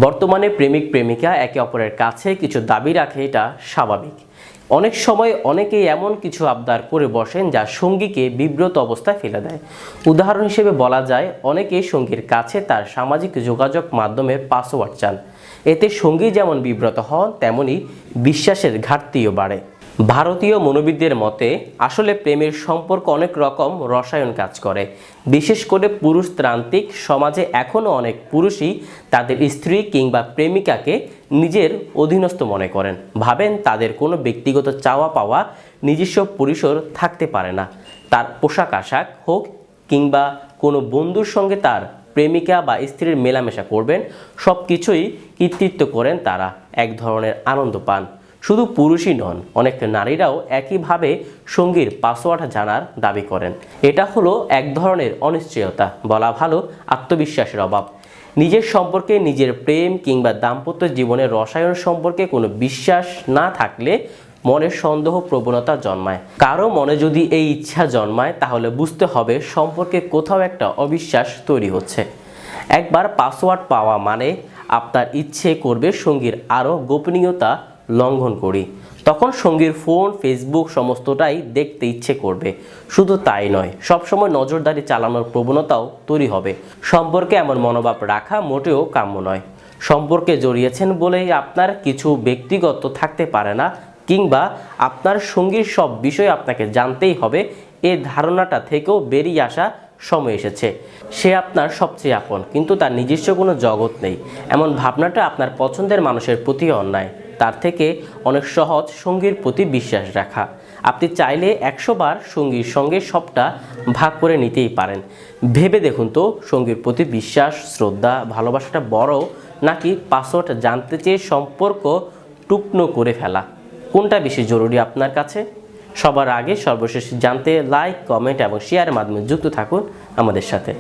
বর্তমানে প্রেমিক প্রেমিকা একে অপরের কাছে কিছু দাবি রাখে, এটা স্বাভাবিক। অনেক সময় অনেকেই এমন কিছু আবদার করে বসেন যা সঙ্গীকে বিব্রত অবস্থায় ফেলে দেয়। উদাহরণ হিসেবে বলা যায়, অনেকেই সঙ্গীর কাছে তার সামাজিক যোগাযোগ মাধ্যমের পাসওয়ার্ড চান। এতে সঙ্গী যেমন বিব্রত হন, তেমনি বিশ্বাসের ঘাটতিও বাড়ে। ভারতীয় মনোবিদদের মতে আসলে প্রেমের সম্পর্ক অনেক রকম রসায়ন কাজ করে। বিশেষ করে পুরুষতান্ত্রিক সমাজে এখনও অনেক পুরুষই তাদের স্ত্রী কিংবা প্রেমিকাকে নিজের অধীনস্থ মনে করেন, ভাবেন তাদের কোনো ব্যক্তিগত চাওয়া পাওয়া নিজস্ব পরিসর থাকতে পারে না। তার পোশাক আশাক হোক কিংবা কোনো বন্ধুর সঙ্গে তার প্রেমিকা বা স্ত্রীর মেলামেশা করবেন, সব কিছুই কৃতিত্ব করেন তারা, এক ধরনের আনন্দ পান। শুধু পুরুষই নন, অনেক নারীরাও একইভাবে সঙ্গীর পাসওয়ার্ড জানার দাবি করেন। এটা হলো এক ধরনের অনিশ্চয়তা, বলা ভালো আত্মবিশ্বাসের অভাব। নিজের সম্পর্কে, নিজের প্রেম কিংবা দাম্পত্য জীবনের রসায়ন সম্পর্কে কোনো বিশ্বাস না থাকলে মনে সন্দেহ প্রবণতা জন্মায়। কারো মনে যদি এই ইচ্ছা জন্মায়, তাহলে বুঝতে হবে সম্পর্কে কোথাও একটা অবিশ্বাস তৈরি হচ্ছে। একবার পাসওয়ার্ড পাওয়া মানে আপনার ইচ্ছে করবে সঙ্গীর আরও গোপনীয়তা লঙ্ঘন করি। তখন সঙ্গীর ফোন, ফেসবুক সমস্তটাই দেখতে ইচ্ছে করবে। শুধু তাই নয়, সবসময় নজরদারি চালানোর প্রবণতাও তৈরি হবে। সম্পর্কে এমন মনোভাব রাখা মোটেও কাম্য নয়। সম্পর্কে জড়িয়েছেন বলেই আপনার কিছু ব্যক্তিগত থাকতে পারে না, কিংবা আপনার সঙ্গীর সব বিষয় আপনাকে জানতেই হবে, এই ধারণাটা থেকেও বেরিয়ে আসা সময় এসেছে। সে আপনার সবচেয়ে আপন, কিন্তু তার নিজস্ব কোনো জগৎ নেই, এমন ভাবনাটা আপনার পছন্দের মানুষের প্রতি অন্যায়। তার থেকে অনেক সহজ সঙ্গীর প্রতি বিশ্বাস রাখা। আপনি চাইলে 100 বার সঙ্গীর সঙ্গে সবটা ভাগ করে নিতেই পারেন। ভেবে দেখুন তো, সঙ্গীর প্রতি বিশ্বাস, শ্রদ্ধা, ভালোবাসাটা বড়, নাকি পাসওয়ার্ড জানতে চেয়ে সম্পর্ক টুকনো করে ফেলা? কোনটা বেশি জরুরি আপনার কাছে? সবার আগে সর্বশেষ জানতে লাইক, কমেন্ট এবং শেয়ারের মাধ্যমে যুক্ত থাকুন আমাদের সাথে।